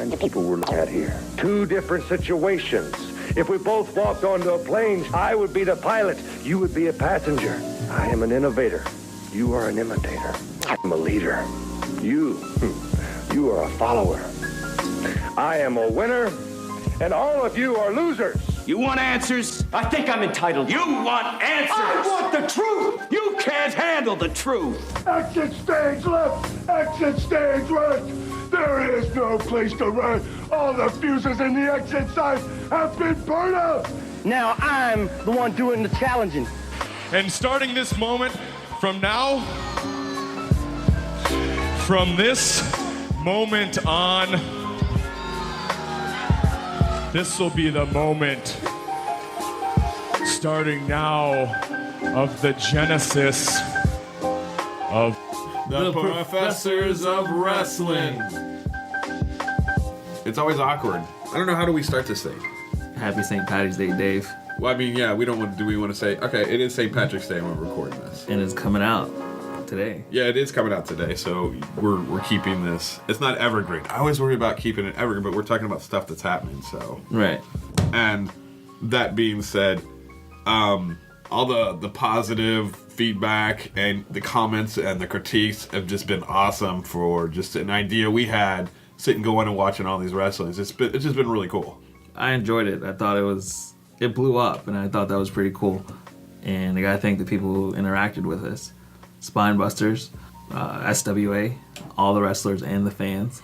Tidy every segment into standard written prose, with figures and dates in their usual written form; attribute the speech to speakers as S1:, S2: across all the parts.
S1: kinds of people we're looking at here. Two different situations. If we both walked onto a plane, I would be the pilot, you would be a passenger. I am an innovator. You are an imitator. I'm a leader. You are a follower. I am a winner, and all of you are losers.
S2: You want answers? I think I'm entitled. You want answers?
S1: I want the truth.
S2: You can't handle the truth.
S1: Exit stage left, exit stage right. There is no place to run. All the fuses in the exit sign have been burned out. Now I'm the one doing the challenging.
S3: And starting this moment from now, from this moment on, this will be the moment, starting now, of the genesis of
S4: the Professors of Wrestling. It's always awkward. I don't know, how do we start this thing?
S5: Happy St. Patty's Day, Dave.
S4: Well, I mean, yeah, we want to say, okay, it is St. Patrick's Day when we're recording this.
S5: And it's coming out today.
S4: Yeah, it is coming out today, so we're keeping this. It's not evergreen. I always worry about keeping it evergreen, but we're talking about stuff that's happening, so.
S5: Right.
S4: And that being said, all the positive feedback and the comments and the critiques have just been awesome for just an idea we had sitting going and watching all these wrestlings. It's just been really cool.
S5: I enjoyed it. I thought it blew up, and I thought that was pretty cool. And I gotta thank the people who interacted with us. Spinebusters, SWA, all the wrestlers and the fans.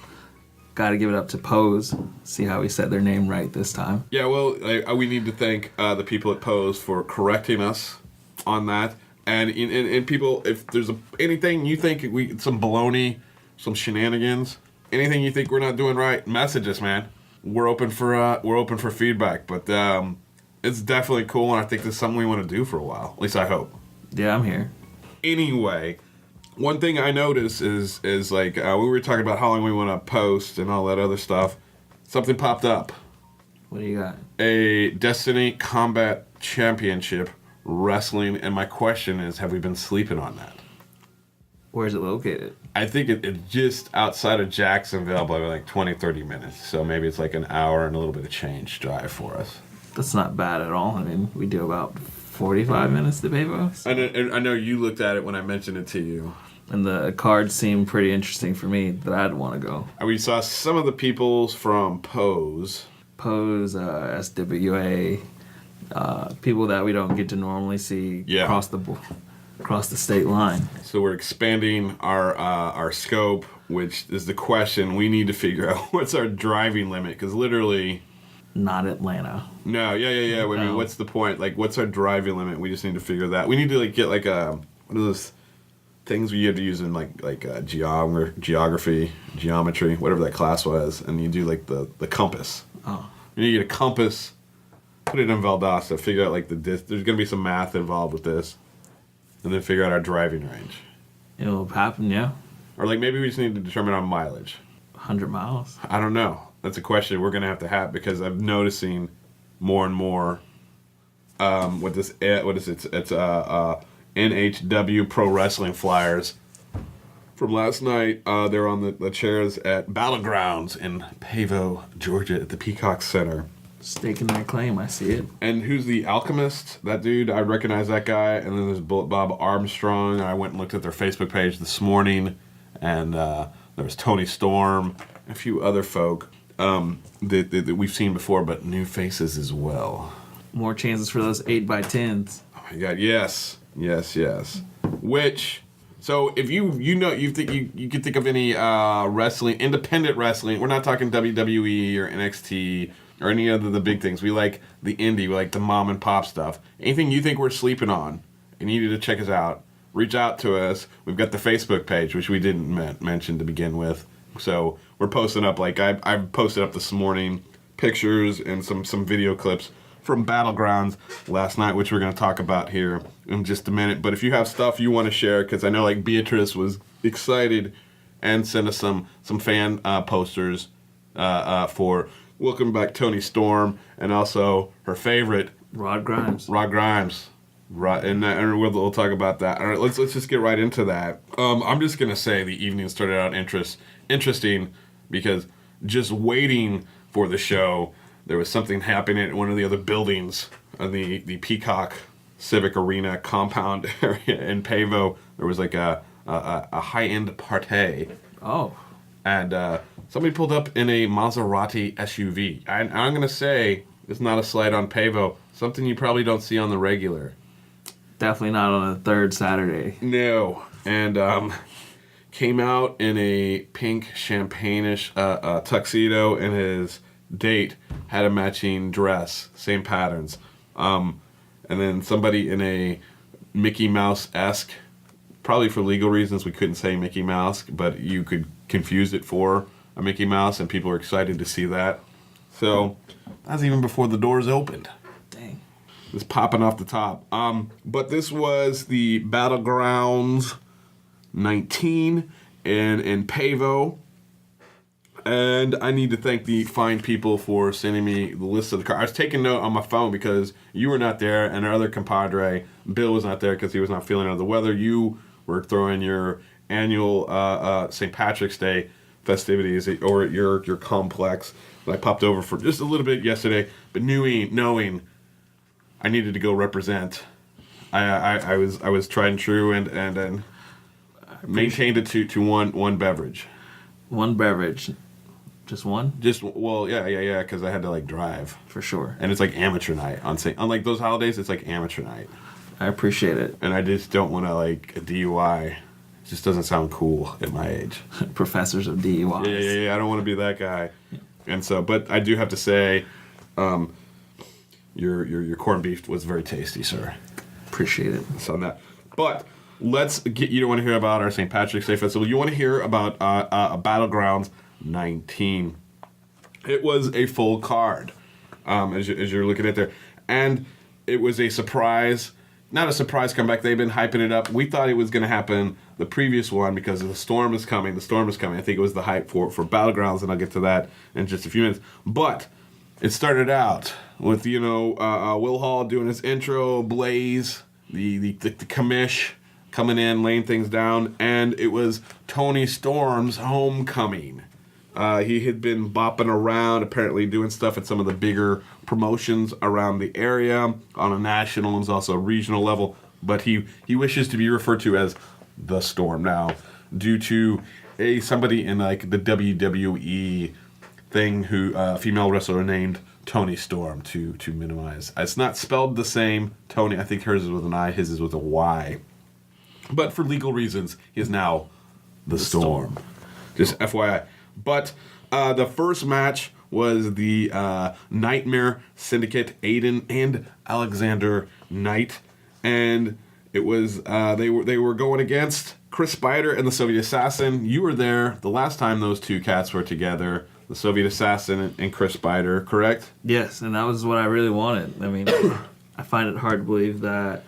S5: Gotta give it up to Pose, see how he said their name right this time.
S4: Yeah, well, we need to thank the people at Pose for correcting us on that. And people, if there's anything you think some baloney, some shenanigans, anything you think we're not doing right, message us, man. We're open for feedback, but it's definitely cool, and I think this is something we want to do for a while. At least I hope.
S5: Yeah, I'm here.
S4: Anyway, one thing I noticed is like we were talking about how long we want to post and all that other stuff. Something popped up.
S5: What do you got?
S4: A Destiny Combat Championship wrestling, and my question is, have we been sleeping on that?
S5: Where's it located?
S4: I think it's just outside of Jacksonville by like 20-30 minutes. So maybe it's like an hour and a little bit of change drive for us.
S5: That's not bad at all. I mean, we do about 45 minutes to Pavos.
S4: I know you looked at it when I mentioned it to you.
S5: And the cards seemed pretty interesting for me that I'd want to go.
S4: We saw some of the peoples from Pose.
S5: Pose, SWA, people that we don't get to normally see across the state line.
S4: So we're expanding our scope, which is the question we need to figure out. What's our driving limit? Because literally...
S5: Not Atlanta.
S4: No, yeah. I mean, what's the point? Like, what's our driving limit? We just need to figure that. We need to like get like one of those things you have to use in like geometry, whatever that class was, and you do like the compass.
S5: Oh.
S4: You need to get a compass, put it in Valdosta, figure out like there's going to be some math involved with this, and then figure out our driving range.
S5: It'll happen, yeah.
S4: Or like maybe we just need to determine our mileage.
S5: 100 miles.
S4: I don't know. That's a question we're going to have because I'm noticing more and more what is it? It's NHW Pro Wrestling Flyers from last night. They're on the chairs at Battlegrounds in Pavo, Georgia at the Peacock Center.
S5: Staking their claim, I see it.
S4: And who's the Alchemist? That dude, I recognize that guy. And then there's Bullet Bob Armstrong. I went and looked at their Facebook page this morning, and there was Tony Storm, a few other folk that we've seen before, but new faces as well.
S5: More chances for those 8x10s.
S4: Oh my God! Yes. Which, so if you think you can think of any wrestling, independent wrestling. We're not talking WWE or NXT or any other the big things. We like the indie, we like the mom and pop stuff. Anything you think we're sleeping on and you need to check us out, reach out to us. We've got the Facebook page, which we didn't mention to begin with. So we're posting up, like I posted up this morning, pictures and some video clips from Battlegrounds last night, which we're going to talk about here in just a minute. But if you have stuff you want to share, because I know like Beatrice was excited and sent us some fan posters for Welcome Back Tony Storm, and also her favorite
S5: Rod Grimes.
S4: Right, and we'll talk about that. All right, let's just get right into that. I'm just gonna say the evening started out interesting because just waiting for the show, there was something happening at one of the other buildings of the Peacock Civic Arena compound area in Pavo. There was like a high-end party.
S5: Oh.
S4: And somebody pulled up in a Maserati SUV. And I'm going to say, it's not a slight on Pavo, something you probably don't see on the regular.
S5: Definitely not on a third Saturday.
S4: No. And came out in a pink champagne-ish tuxedo, and his date had a matching dress, same patterns. And then somebody in a Mickey Mouse-esque, probably for legal reasons we couldn't say Mickey Mouse, but you could confuse it for a Mickey Mouse, and people were excited to see that. So that's even before the doors opened.
S5: Dang.
S4: It's popping off the top. But this was the Battlegrounds 19 in Pavo. And I need to thank the fine people for sending me the list of the cars. I was taking note on my phone because you were not there, and our other compadre, Bill, was not there because he was not feeling under the weather. You were throwing your annual St. Patrick's Day festivities over at your complex. And I popped over for just a little bit yesterday, but knowing I needed to go represent, I was tried and true and maintained it to one beverage.
S5: One beverage. Just one?
S4: Yeah, because I had to drive.
S5: For sure.
S4: And it's like amateur night unlike those holidays, it's like amateur night.
S5: I appreciate it.
S4: And I just don't want to a DUI. It just doesn't sound cool at my age.
S5: Professors of DUIs.
S4: Yeah. I don't want to be that guy. And so, but I do have to say, your corned beef was very tasty, sir.
S5: Appreciate it.
S4: So on that. But let's get. You don't want to hear about our St. Patrick's Day festival. You want to hear about Battlegrounds 19. It was a full card, as you're looking at there, and it was a surprise. Not a surprise comeback. They've been hyping it up. We thought it was going to happen the previous one because the storm is coming. The storm is coming. I think it was the hype for Battlegrounds, and I'll get to that in just a few minutes. But it started out with Will Hall doing his intro, Blaze, the commish coming in, laying things down, and it was Tony Storm's homecoming. He had been bopping around, apparently doing stuff at some of the bigger promotions around the area on a national and also a regional level, but he wishes to be referred to as the Storm now due to somebody in the WWE thing who female wrestler named Tony Storm to minimize. It's not spelled the same. Tony, I think hers is with an I, his is with a Y. But for legal reasons, he is now the Storm. Just FYI. But the first match was the Nightmare Syndicate, Aiden and Alexander Knight, and it was they were going against Chris Spider and the Soviet Assassin. You were there the last time those two cats were together, the Soviet Assassin and Chris Spider, correct?
S5: Yes, and that was what I really wanted. I mean, I find it hard to believe that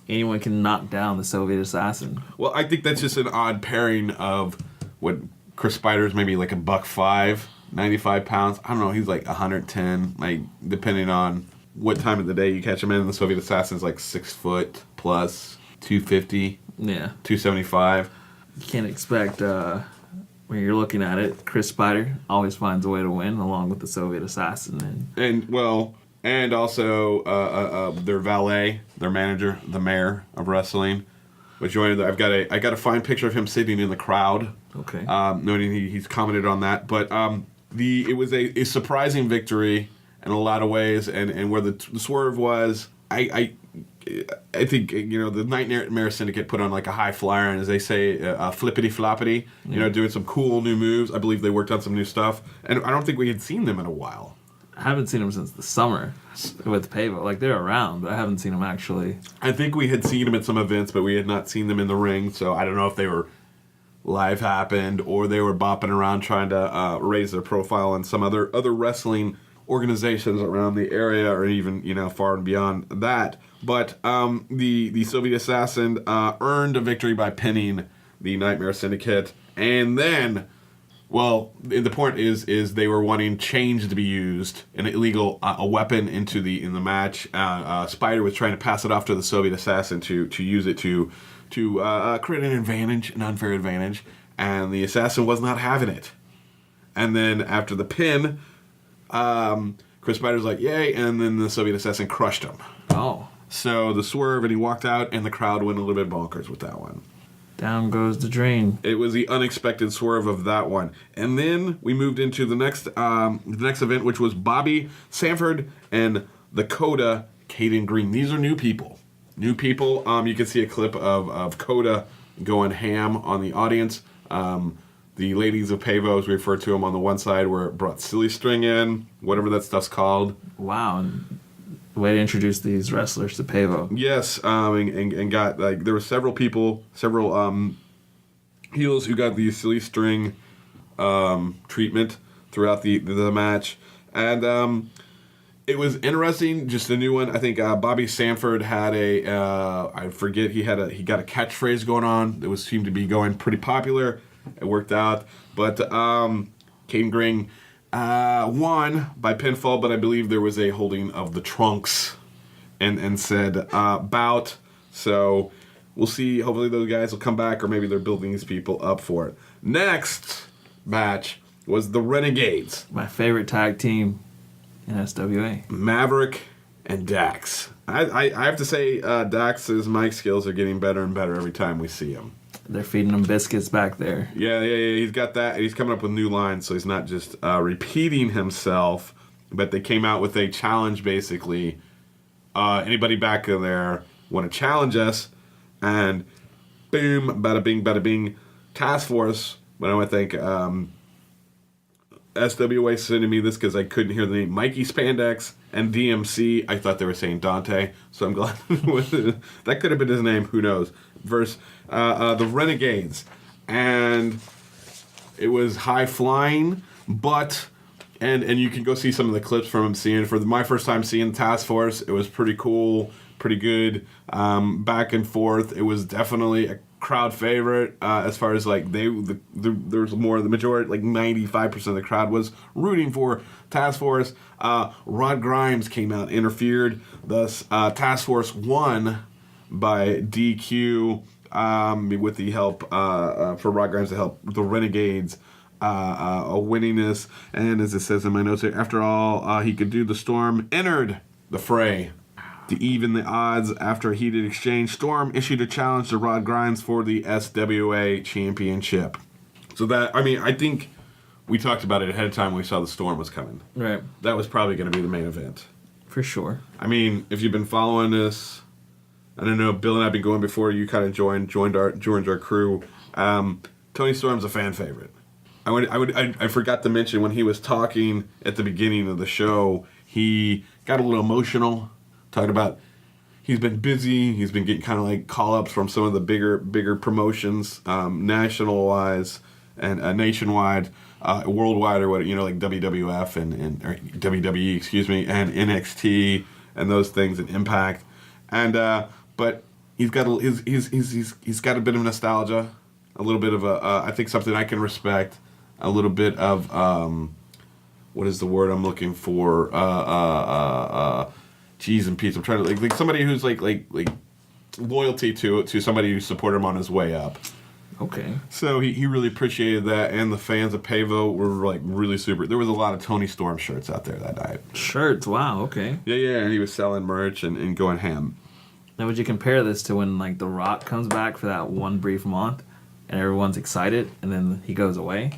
S5: anyone can knock down the Soviet Assassin.
S4: Well, I think that's just an odd pairing of what Chris Spider's maybe like $105, 95 pounds. I don't know. He's like 110, depending on what time of the day you catch him in. The Soviet Assassin's like 6 foot plus, 250.
S5: Yeah.
S4: 275.
S5: You can't expect, when you're looking at it, Chris Spider always finds a way to win, along with the Soviet Assassin.
S4: And also their valet, their manager, the mayor of wrestling, was joined. I got a fine picture of him sitting in the crowd.
S5: Okay.
S4: Noting he's commented on that, but it was a surprising victory in a lot of ways, and where the swerve was, I think the Nightmare Syndicate put on a high flyer, and as they say, flippity floppity, doing some cool new moves. I believe they worked on some new stuff, and I don't think we had seen them in a while.
S5: I haven't seen them since the summer with Pavo. They're around, but I haven't seen them actually.
S4: I think we had seen them at some events, but we had not seen them in the ring, so I don't know if they were live happened or they were bopping around trying to raise their profile in some other wrestling organizations around the area, or even far and beyond that. But the Soviet Assassin earned a victory by pinning the Nightmare Syndicate, and then, well, the point is they were wanting change to be used, an illegal a weapon in the match. Spider was trying to pass it off to the Soviet Assassin to use it to create an unfair advantage, and the Assassin was not having it. And then after the pin, Chris Spider's like, yay, and then the Soviet assassin crushed him.
S5: Oh.
S4: So the swerve, and he walked out, and the crowd went a little bit bonkers with that one.
S5: Down goes the drain.
S4: It was the unexpected swerve of that one. And then we moved into the next event, which was Bobby Sanford and the Coda Caden Green. These are new people. New people. You can see a clip of Coda going ham on the audience. The ladies of Pavo, as we refer to them on the one side, were brought silly string in, whatever that stuff's called.
S5: Wow. Way to introduce these wrestlers to Pavo.
S4: Yes, and got, like, there were several people, several heels who got the silly string treatment throughout the match. And it was interesting, just a new one. I think Bobby Sanford had I forget, he got a catchphrase going on that seemed to be going pretty popular. It worked out. But Caden Green won by pinfall, but I believe there was a holding of the trunks and said bout. So we'll see. Hopefully those guys will come back, or maybe they're building these people up for it. Next match was the Renegades.
S5: My favorite tag team in SWA.
S4: Maverick and Dax. I have to say, Dax's mic skills are getting better and better every time we see him.
S5: They're feeding them biscuits back there.
S4: Yeah. He's got that. And he's coming up with new lines, so he's not just repeating himself. But they came out with a challenge, basically. Anybody back there want to challenge us? And boom, bada bing. Task Force. But I would think SWA sending me this because I couldn't hear the name. Mikey Spandex and DMC. I thought they were saying Dante, so I'm glad. That could have been his name. Who knows? Versus the Renegades, and it was high flying, but and you can go see some of the clips from him seeing. For my first time seeing Task Force, it was pretty cool, pretty good. Back and forth. It was definitely a crowd favorite as far as like there was more. The majority, like 95% of the crowd was rooting for Task Force. Rod Grimes came out, interfered. Thus, Task Force won by DQ with the help for Rod Grimes to help the Renegades winning this. And as it says in my notes here, after all he could do, the Storm entered the fray. To even the odds after a heated exchange, Storm issued a challenge to Rod Grimes for the SWA Championship. So that, I mean, I think we talked about it ahead of time when we saw the Storm was coming.
S5: Right.
S4: That was probably going to be the main event.
S5: For sure.
S4: I mean, if you've been following this, I don't know, Bill and I have been going before you kind of joined our crew. Tony Storm's a fan favorite. I forgot to mention when he was talking at the beginning of the show, he got a little emotional. Talking about he's been busy. He's been getting kind of like call-ups from some of the bigger promotions, national-wise and nationwide, worldwide, or what, you know, like WWF and or WWE, excuse me, and NXT and those things, and Impact. And but he's got a bit of nostalgia, a little bit of I think something I can respect, a little bit of what is the word I'm looking for? Cheese and Pete. I'm trying to like somebody who's like loyalty to somebody who supported him on his way up.
S5: Okay.
S4: So he really appreciated that, and the fans of Pavo were like really super. There was a lot of Tony Storm shirts out there that night.
S5: Shirts, wow, okay.
S4: Yeah, and he was selling merch and going ham.
S5: Now, would you compare this to when like The Rock comes back for that one brief month, and everyone's excited, and then he goes away?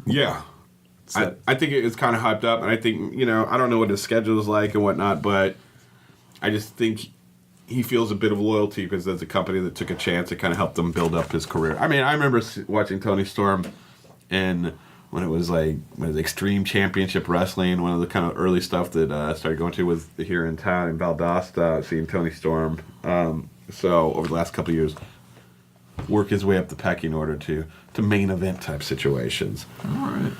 S4: Yeah.
S5: So,
S4: I think it's kind of hyped up, and I think, you know, I don't know what his schedule is like and whatnot, but I just think he feels a bit of loyalty because there's a company that took a chance to kind of help them build up his career. I mean, I remember watching Tony Storm when it was Extreme Championship Wrestling, one of the kind of early stuff that I started going to was here in town in Valdosta, seeing Tony Storm. So over the last couple of years, work his way up the pecking order to main event type situations.
S5: all right.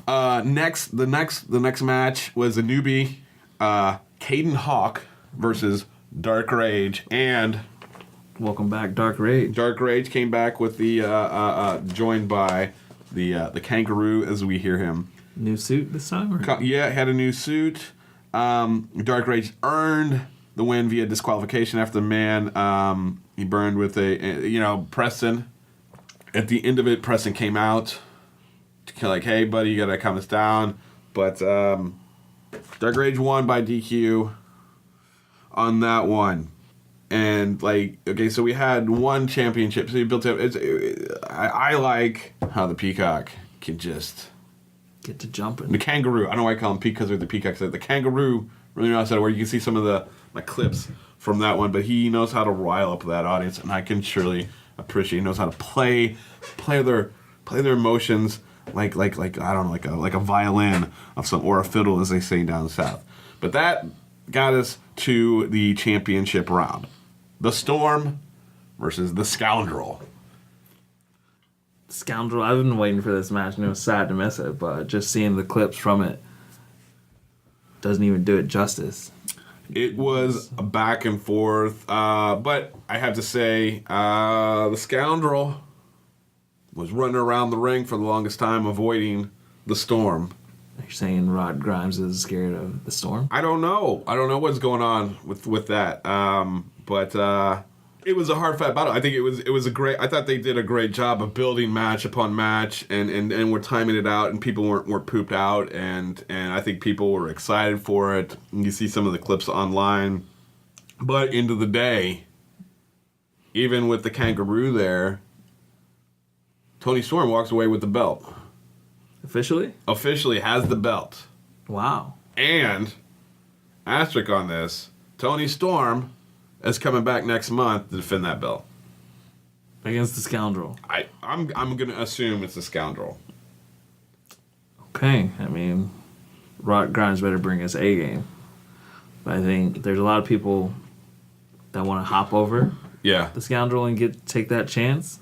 S4: The next match was a newbie, Caden Hawk versus Dark Rage, and
S5: Welcome back, Dark Rage.
S4: Dark Rage came back with the joined by the Kangaroo, as we hear him.
S5: New suit this time? Or?
S4: Yeah, had a new suit. Dark Rage earned the win via disqualification after the man. He burned with Preston. At the end of it, Preston came out kind of like, hey, buddy, you got to calm this down. But Dark Rage won by DQ on that one. And, like, okay, so we had one championship. So you built up. I like how the Peacock can just
S5: Get to jumping.
S4: the kangaroo. I don't know why I call him Peacock because they're the Peacocks. The kangaroo really knows how to work. You can see some of the clips from that one, but he knows how to rile up that audience, and I can surely appreciate. He knows how to play their emotions like I don't know, like a violin of some, or a fiddle, as they say down south. But that got us to the championship round. The Storm versus the Scoundrel.
S5: Scoundrel. I've been waiting for this match, and it was sad to miss it, but just seeing the clips from it doesn't even do it justice.
S4: It was a back and forth, but I have to say, the Scoundrel was running around the ring for the longest time, avoiding the Storm.
S5: You're saying Rod Grimes is scared of the Storm?
S4: I don't know what's going on with that. But it was a hard fought battle. I think it was a great. I thought they did a great job of building match upon match, and were timing it out, and people weren't pooped out, and I think people were excited for it. And you see some of the clips online, but end of the day, even with the kangaroo there, Tony Storm walks away with the belt. Officially has the belt.
S5: Wow.
S4: And asterisk on this, Tony Storm is coming back next month to defend that belt
S5: Against the Scoundrel.
S4: I'm gonna assume it's the Scoundrel.
S5: Okay, I mean, Rod Grimes better bring his A game. But I think there's a lot of people that want to hop over
S4: Yeah.
S5: the Scoundrel and take that chance.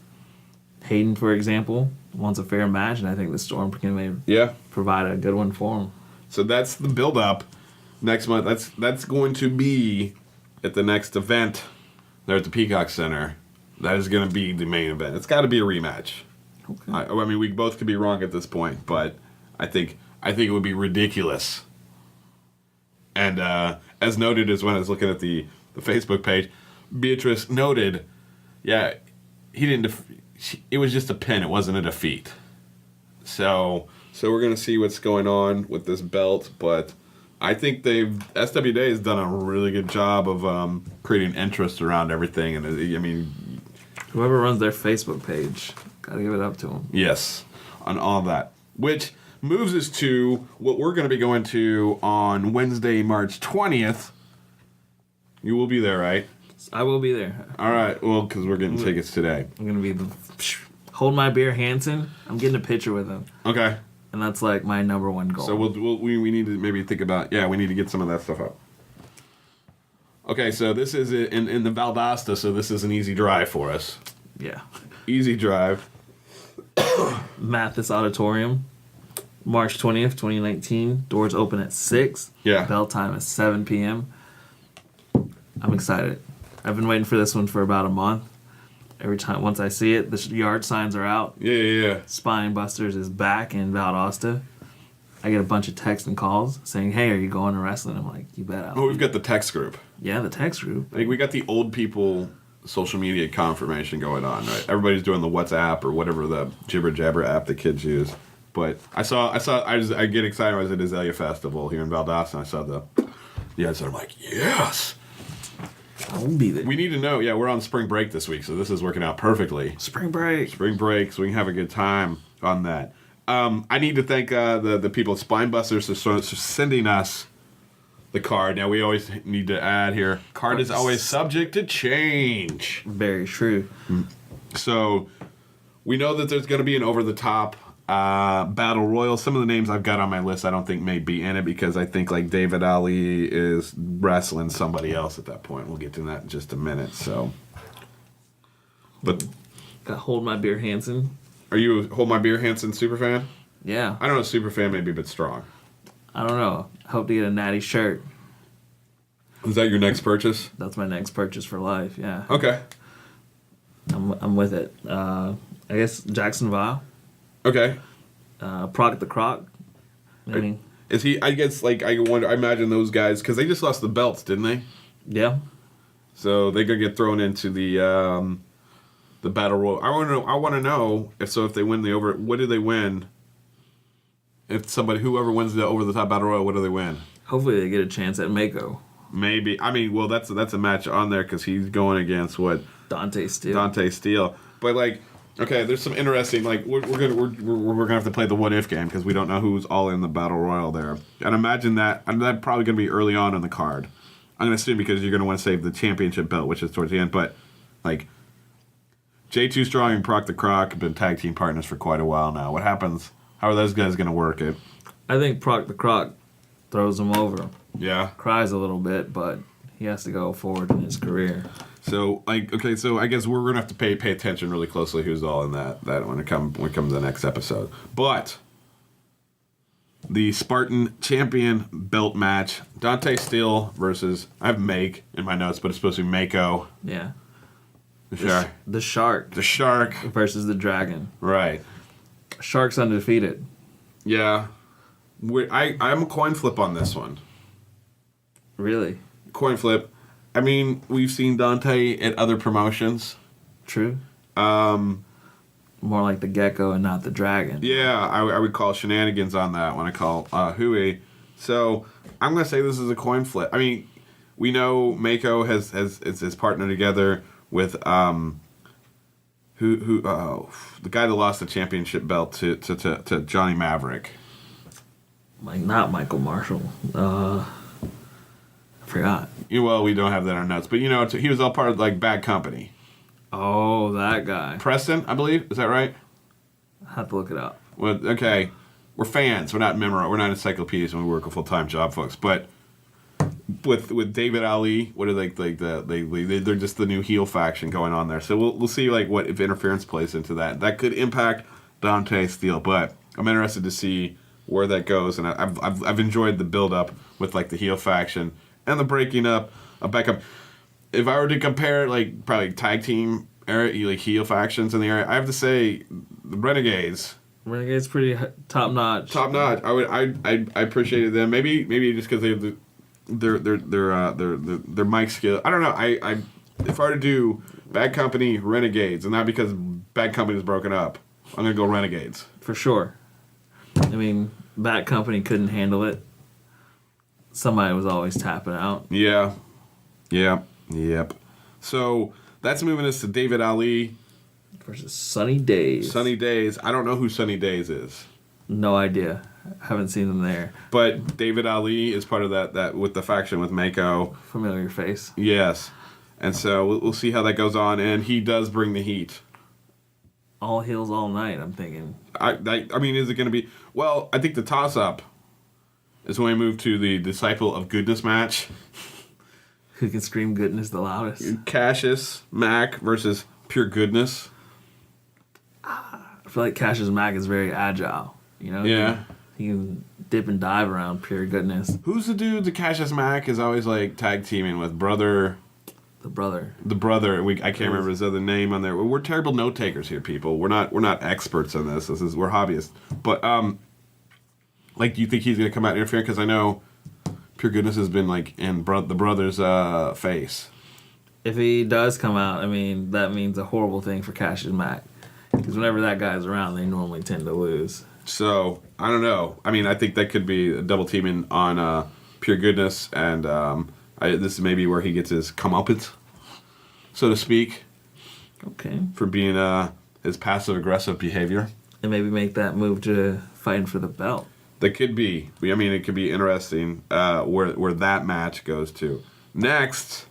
S5: Hayden, for example, wants a fair match, and I think the Storm can maybe
S4: Yeah.
S5: provide a good one for him.
S4: So that's the build up next month. That's going to be at the next event there at the Peacock Center. That is going to be the main event. It's got to be a rematch.
S5: Okay.
S4: I mean, we both could be wrong at this point, but I think it would be ridiculous. And as noted, as when I was looking at the Facebook page, Beatrice noted, yeah, he didn't. It was just a pin. It wasn't a defeat. So we're gonna see what's going on with this belt, but I think SWD has done a really good job of creating interest around everything, and I mean,
S5: Whoever runs their Facebook page, gotta give it up to him.
S4: yes, on all that. Which moves us to what we're gonna be going to on Wednesday, March 20th. You will be there, right?
S5: I will be there.
S4: All right. Well, because we're getting tickets today.
S5: I'm gonna be hold my beer, Hansen. I'm getting a picture with him,
S4: Okay.
S5: and that's like my number one goal.
S4: So we need to maybe think about, we need to get some of that stuff up. Okay, so this is in the Valdosta, so this is an easy drive for us.
S5: Yeah.
S4: Easy drive.
S5: Mathis Auditorium, March 20th, 2019. Doors open at 6.
S4: Yeah.
S5: Bell time is 7 p.m. I'm excited. I've been waiting for this one for about a month. Every time, once I see it, the yard signs are out.
S4: Yeah.
S5: Spine Busters is back in Valdosta. I get a bunch of texts and calls saying, "Hey, are you going to wrestling?" I'm like, "You bet."
S4: Oh, we've got the text group.
S5: Yeah, the text group.
S4: I think we got the old people social media confirmation going on, right? Everybody's doing the WhatsApp or whatever the jibber jabber app the kids use. But I get excited. I was at Azalea Festival here in Valdosta, and I saw the ads, and I'm like, yes.
S5: I'll be there.
S4: We need to know. Yeah, we're on spring break this week, so this is working out perfectly.
S5: Spring break.
S4: Spring break, so we can have a good time on that. I need to thank the people at Spinebusters for sending us the card. Now, we always need to add here, card is always subject to change.
S5: Very true.
S4: So we know that there's going to be an over-the-top battle royal. Some of the names I've got on my list I don't think may be in it because I think like David Ali is wrestling somebody else at that point. We'll get to that in just a minute. So, but
S5: Got Hold My Beer Hansen.
S4: are you a Hold My Beer Hansen superfan?
S5: Yeah.
S4: I don't know, superfan maybe, but strong.
S5: I don't know. Hope to get a natty shirt.
S4: Is that your next purchase?
S5: That's my next purchase for life. Yeah.
S4: Okay.
S5: I'm with it. I guess Jacksonville.
S4: Okay.
S5: Proc the Croc. Meaning,
S4: Is he? I guess like I imagine those guys because they just lost the belts, didn't they?
S5: yeah.
S4: So they're gonna get thrown into the battle royal. I want to know if they win the over. What do they win if whoever wins the over the top battle royal, what do they win?
S5: Hopefully they get a chance at Mako.
S4: Maybe. I mean, well, that's a match on there because he's going against what?
S5: Dante Steele.
S4: Dante Steele. But like, okay, there's some interesting like we're gonna have to play the what if game because we don't know who's all in the battle royal there. And imagine that. And that's probably gonna be early on in the card. I'm gonna assume because you're gonna want to save the championship belt, which is towards the end. But like, J2 Strong and Proc the Croc have been tag team partners for quite a while now. What happens? How are those guys gonna work it?
S5: I think Proc the Croc throws him over.
S4: Yeah.
S5: Cries a little bit, but he has to go forward in his career.
S4: So like, okay, so I guess we're gonna have to pay attention really closely who's all in that when it comes to the next episode. But the Spartan champion belt match, Dante Steele versus I have Make in my notes, but it's supposed to be Mako.
S5: Yeah.
S4: The Shark.
S5: The Shark
S4: versus
S5: the Dragon.
S4: Right.
S5: Shark's undefeated.
S4: Yeah. I'm a coin flip on this one.
S5: Really?
S4: Coin flip. I mean, we've seen Dante at other promotions.
S5: True. More like the Gecko and not the Dragon.
S4: Yeah, I would call shenanigans on that when I call Hui. So I'm gonna say this is a coin flip. I mean, we know Mako has his partner together with the guy that lost the championship belt to Johnny Maverick.
S5: Like not Michael Marshall. I forgot.
S4: Well, we don't have that in our notes, but you know, he was all part of like Bad Company.
S5: Oh, that guy.
S4: Preston, I believe. Is that right?
S5: I have to look it up.
S4: Well, okay. We're fans. We're not we're not encyclopedias when we work a full-time job, folks. But with David Ali, what are they're just the new heel faction going on there. So we'll see like what if interference plays into that. That could impact Dante Steele, but I'm interested to see where that goes. And I've enjoyed the build-up with like the heel faction and the breaking up of Beckham. If I were to compare, like, probably tag team era, like heel factions in the area, I have to say the Renegades.
S5: Renegades pretty top notch.
S4: Top notch. I appreciated them. Maybe just because they have their mic skill. I don't know. If I were to do Bad Company, Renegades, and not because Bad Company is broken up, I'm gonna go Renegades
S5: for sure. I mean, Bad Company couldn't handle it. Somebody was always tapping out.
S4: Yeah. Yep. So that's moving us to David Ali
S5: versus Sunny Days.
S4: Sunny Days. I don't know who Sunny Days is.
S5: No idea. Haven't seen them there.
S4: But David Ali is part of that with the faction with Mako.
S5: Familiar face.
S4: Yes. And so we'll see how that goes on. And he does bring the heat.
S5: All heels all night, I'm thinking.
S4: I mean, is it going to be... Well, I think the toss-up is when we move to the Disciple of Goodness match.
S5: Who can scream goodness the loudest?
S4: Cassius Mac versus Pure Goodness.
S5: I feel like Cassius Mac is very agile. You know?
S4: Yeah.
S5: He can dip and dive around Pure Goodness.
S4: Who's the dude that Cassius Mac is always like tag teaming with? Brother.
S5: The brother.
S4: I can't remember his other name on there. We're terrible note takers here, people. We're not experts on this. We're hobbyists. But like, do you think he's gonna come out and interfere? Because I know Pure Goodness has been like in the brother's face.
S5: If he does come out, I mean, that means a horrible thing for Cassius Mac. Because whenever that guy's around, they normally tend to lose.
S4: So, I don't know. I mean, I think that could be a double teaming on Pure Goodness, and this is maybe where he gets his comeuppance, so to speak.
S5: Okay.
S4: For being his passive-aggressive behavior.
S5: And maybe make that move to fighting for the belt.
S4: That could be. I mean, it could be interesting where that match goes to. Next.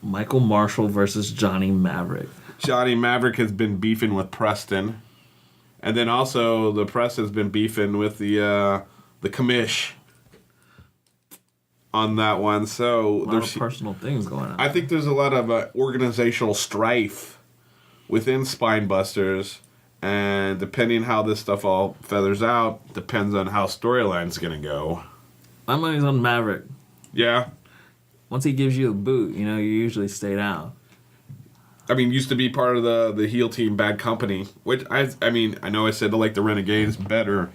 S5: Michael Marshall versus Johnny Maverick.
S4: Johnny Maverick has been beefing with Preston. And then also the press has been beefing with the commish on that one. So
S5: there's personal things going on.
S4: I think there's a lot of organizational strife within Spinebusters. And depending how this stuff all feathers out, depends on how storyline's going to go.
S5: My money's on Maverick.
S4: Yeah.
S5: Once he gives you a boot, you usually stay down.
S4: I mean, used to be part of the heel team Bad Company, which I mean, I know I said I like the Renegades better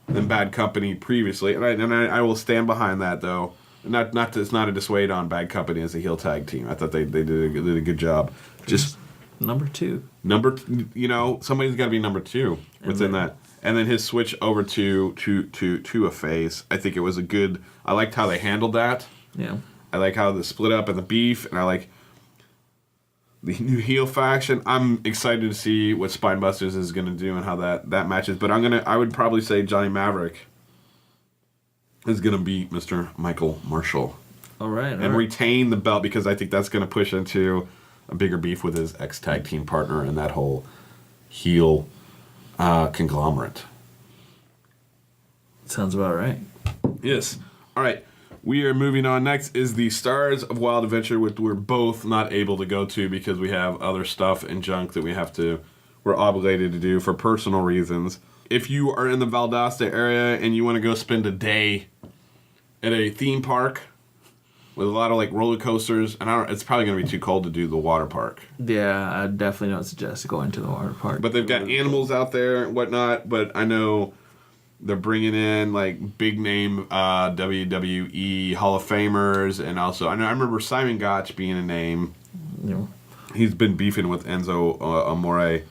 S4: than Bad Company previously, and I will stand behind that though. It's not a dissuade on Bad Company as a heel tag team. I thought they did a good job.
S5: Just Number 2.
S4: Somebody's got to be number 2 within that. And then his switch over to a face. I think it was I liked how they handled that.
S5: Yeah.
S4: I like how the split up and the beef, and I like the new heel faction. I'm excited to see what Spinebusters is going to do and how that matches. But I would probably say Johnny Maverick is going to beat Mr. Michael Marshall.
S5: All right.
S4: And retain the belt, because I think that's going to push into a bigger beef with his ex-tag team partner and that whole heel conglomerate.
S5: Sounds about right.
S4: Yes. All right. We are moving on. Next is the Stars of Wild Adventure, which we're both not able to go to because we have other stuff and junk that we're obligated to do for personal reasons. If you are in the Valdosta area and you want to go spend a day at a theme park with a lot of like roller coasters, and it's probably going to be too cold to do the water park.
S5: Yeah, I definitely don't suggest going to the water park.
S4: But they've got animals out there and whatnot, but I know they're bringing in like big name WWE Hall of Famers, and also I remember Simon Gotch being a name.
S5: Yeah.
S4: He's been beefing with Enzo Amore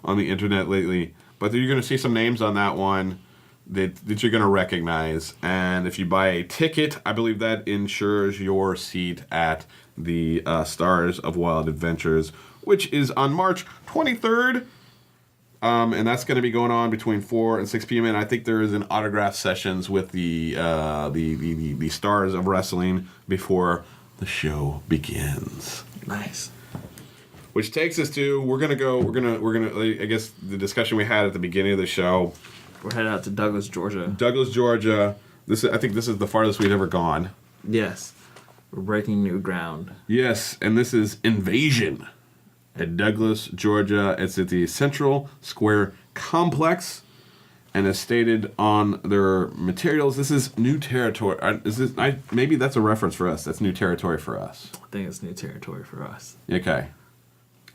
S4: on the internet lately, but you're going to see some names on that one that you're going to recognize. And if you buy a ticket, I believe that ensures your seat at the Stars of Wild Adventures, which is on March 23rd. And that's going to be going on between 4 and 6 p.m. And I think there is an autograph sessions with the stars of wrestling before the show begins.
S5: Nice.
S4: Which takes us to we're gonna I guess the discussion we had at the beginning of the show.
S5: We're headed out to Douglas, Georgia.
S4: Douglas, Georgia. I think this is the farthest we've ever gone.
S5: Yes. We're breaking new ground.
S4: Yes, and this is Invasion at Douglas, Georgia. It's at the Central Square Complex, and as stated on their materials, this is new territory. Maybe that's a reference for us. That's new territory for us.
S5: I think it's new territory for us.
S4: Okay.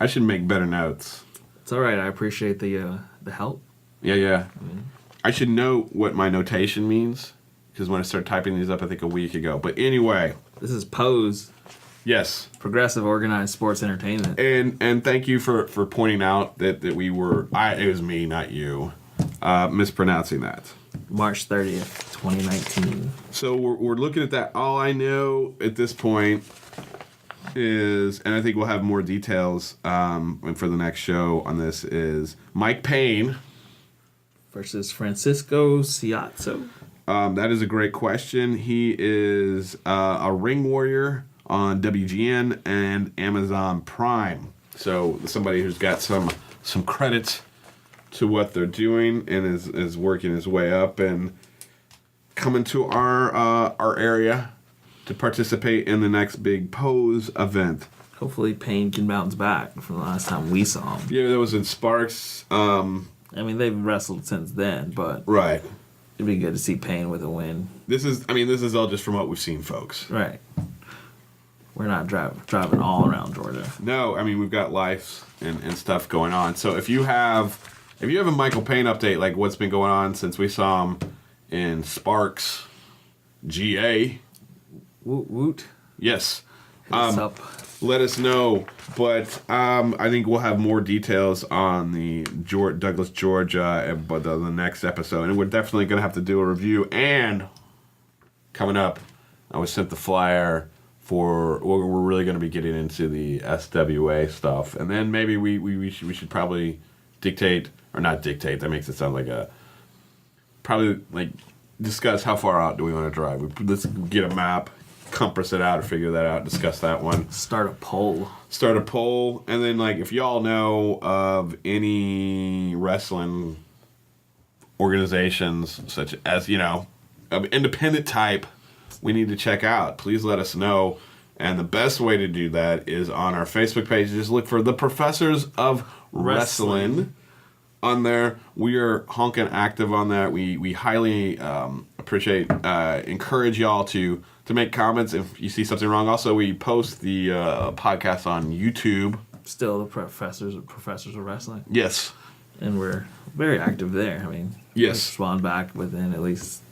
S4: I should make better notes.
S5: It's all right. I appreciate the help.
S4: Yeah. Mm-hmm. I should know what my notation means, because when I started typing these up, I think a week ago. But anyway.
S5: This is Pose.
S4: Yes.
S5: Progressive Organized Sports Entertainment.
S4: And thank you for pointing out that we were, it was me, not you, mispronouncing that.
S5: March 30th, 2019.
S4: So we're looking at that. All I know at this point is, and I think we'll have more details for the next show on this, is Mike Payne
S5: versus Francisco Ciazzo.
S4: That is a great question. He is a ring warrior on WGN and Amazon Prime. So somebody who's got some credit to what they're doing and is working his way up and coming to our area to participate in the next big Pose event.
S5: Hopefully Payne can bounce back from the last time we saw him.
S4: Yeah, that was in Sparks.
S5: I mean, they've wrestled since then, but
S4: right.
S5: It'd be good to see Payne with a win.
S4: This is all just from what we've seen, folks.
S5: Right. We're not driving all around Georgia.
S4: No, I mean, we've got lives and stuff going on. So if you have a Michael Payne update, like what's been going on since we saw him in Sparks, GA.
S5: Woot woot.
S4: Yes.
S5: Hit us up.
S4: Let us know. But I think we'll have more details on the Douglas, Georgia, but the next episode. And we're definitely going to have to do a review. And coming up, I was sent the flyer for, we're really going to be getting into the SWA stuff. And then maybe we should probably dictate, or not dictate, that makes it sound like probably like discuss how far out do we want to drive. Let's get a map, compass it out, or figure that out, discuss that one.
S5: Start a poll.
S4: And then, like, if y'all know of any wrestling organizations, such as, of independent type, we need to check out, please let us know. And the best way to do that is on our Facebook page. Just look for the Professors of Wrestling on there. We are honking active on that. We highly appreciate, encourage y'all to make comments if you see something wrong. Also, we post the podcast on YouTube.
S5: Still the Professors of Wrestling.
S4: Yes.
S5: And we're very active there. I mean,
S4: yes.
S5: Respond back within at least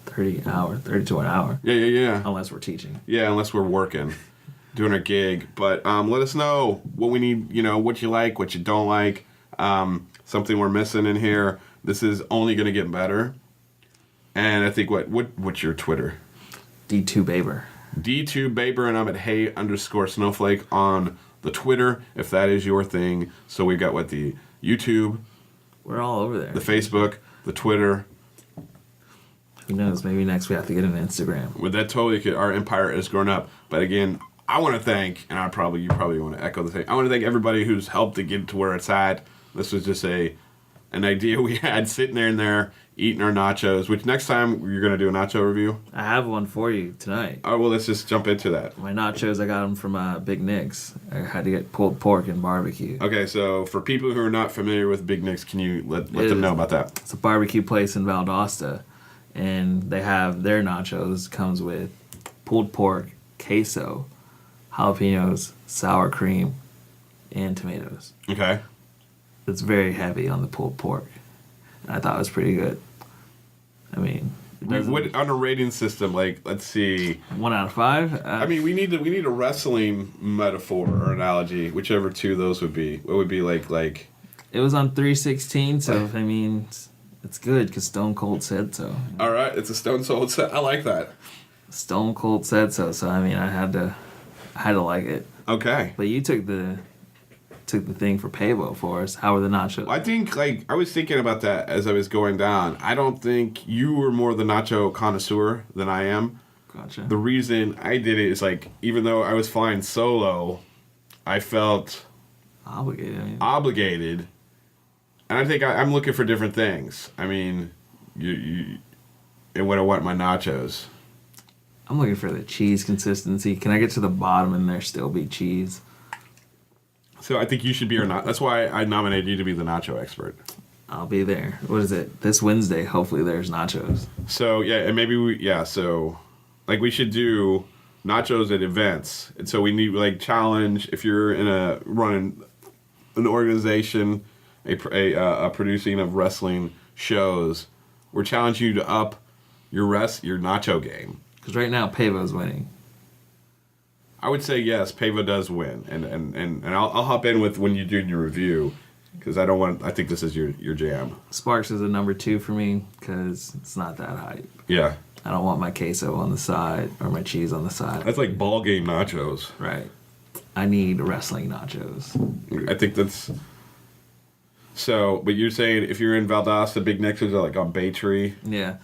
S5: 30 to an hour.
S4: Yeah.
S5: Unless we're teaching.
S4: Yeah, unless we're working. doing our gig. But let us know what we need, what you like, what you don't like, something we're missing in here. This is only going to get better. And I think, what's your Twitter?
S5: D2Baber.
S4: D2Baber, and I'm at hey_snowflake on the Twitter, if that is your thing. So we've got, the YouTube.
S5: We're all over there.
S4: The Facebook, the Twitter.
S5: Who knows? Maybe next we have to get an Instagram.
S4: Well, that totally could. Our empire has grown up. But again, I want to thank, and you probably want to echo the thing. I want to thank everybody who's helped to get to where it's at. This was just an idea we had sitting there eating our nachos. Which next time you're going to do a nacho review?
S5: I have one for you tonight.
S4: Oh, well, let's just jump into that.
S5: My nachos, I got them from Big Nick's. I had to get pulled pork and barbecue.
S4: Okay, so for people who are not familiar with Big Nick's, can you let them know about that?
S5: It's a barbecue place in Valdosta, and they have their nachos. Comes with pulled pork, queso, jalapenos, sour cream, and tomatoes.
S4: Okay.
S5: It's very heavy on the pulled pork. And I thought it was pretty good. I mean,
S4: on a rating system, let's see.
S5: 1 out of 5.
S4: We need a wrestling metaphor or analogy, whichever two those would be. What would be like?
S5: It was on 316, so I mean, it's good because Stone Cold said so.
S4: All right, it's a Stone Cold set. I like that.
S5: Stone Cold said so. So I mean, I had to like it.
S4: Okay.
S5: But you took the thing for Pavo for us. How were the nachos?
S4: I think I was thinking about that as I was going down. I don't think you were more the nacho connoisseur than I am.
S5: Gotcha.
S4: The reason I did it is even though I was flying solo, I felt obligated. And I think I'm looking for different things. I mean, and what I want in my nachos.
S5: I'm looking for the cheese consistency. Can I get to the bottom and there still be cheese?
S4: So I think you should be that's why I nominated you to be the nacho expert.
S5: I'll be there. What is it? This Wednesday, hopefully there's nachos.
S4: So, yeah, and maybe we should do nachos at events. And so we need, challenge, if you're running an organization, a producing of wrestling shows, we're challenging you to up your nacho game.
S5: Because right now, Pavo's winning.
S4: I would say yes, Pavo does win, and I'll hop in with when you do your review, because I think this is your jam.
S5: Sparks is a number 2 for me because it's not that hype.
S4: Yeah.
S5: I don't want my queso on the side or my cheese on the side.
S4: That's like ball game nachos.
S5: Right. I need wrestling nachos.
S4: I think that's. So, but you're saying if you're in Valdosta, Big Nick's are on Bay Tree.
S5: Yeah.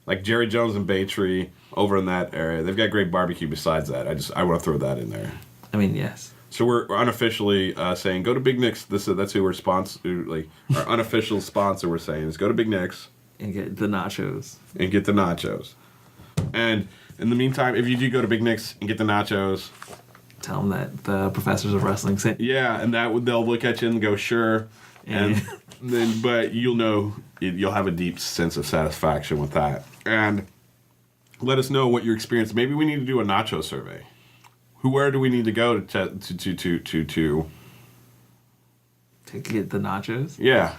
S4: Like Jerry Jones and Bay Tree over in that area. They've got great barbecue besides that. I want to throw that in there.
S5: I mean, yes.
S4: So we're unofficially saying go to Big Nick's. That's who we're our unofficial sponsor. We're saying is go to Big Nick's
S5: and get the nachos.
S4: And in the meantime, if you do go to Big Nick's and get the nachos,
S5: tell them that the professors of wrestling sent.
S4: Yeah, and they'll look at you and go sure, and then but you'll have a deep sense of satisfaction with that. And let us know what your experience. Maybe we need to do a nacho survey. Where do we need to go to
S5: get the nachos?
S4: Yeah,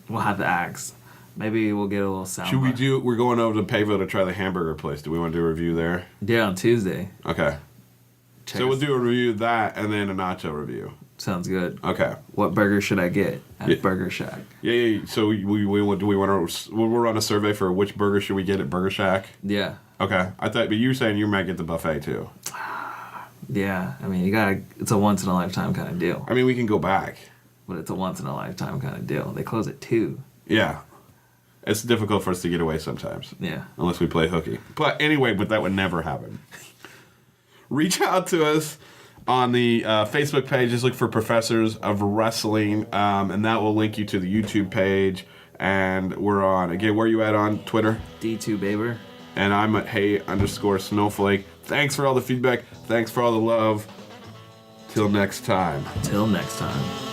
S5: we'll have to ask. Maybe we'll get a little sound.
S4: Should we do? We're going over to Pavo to try the hamburger place. Do we want to do a review there?
S5: Yeah, on Tuesday.
S4: Okay. So we'll do a review of that and then a nacho review.
S5: Sounds good.
S4: Okay.
S5: What burger should I get at Burger Shack?
S4: Yeah. So we'll run a survey for which burger should we get at Burger Shack?
S5: Yeah.
S4: Okay. But you were saying you might get the buffet too.
S5: Yeah. I mean, it's a once in a lifetime kind of deal.
S4: I mean, we can go back.
S5: But it's a once in a lifetime kind of deal. They close at 2.
S4: Yeah. It's difficult for us to get away sometimes.
S5: Yeah.
S4: Unless we play hooky. But anyway, that would never happen. Reach out to us on the Facebook page. Just look for Professors of Wrestling, and that will link you to the YouTube page. And we're on, again, where are you at on Twitter?
S5: D2Baber.
S4: And I'm at hey_snowflake. Thanks for all the feedback. Thanks for all the love. Till next time.
S5: Till next time.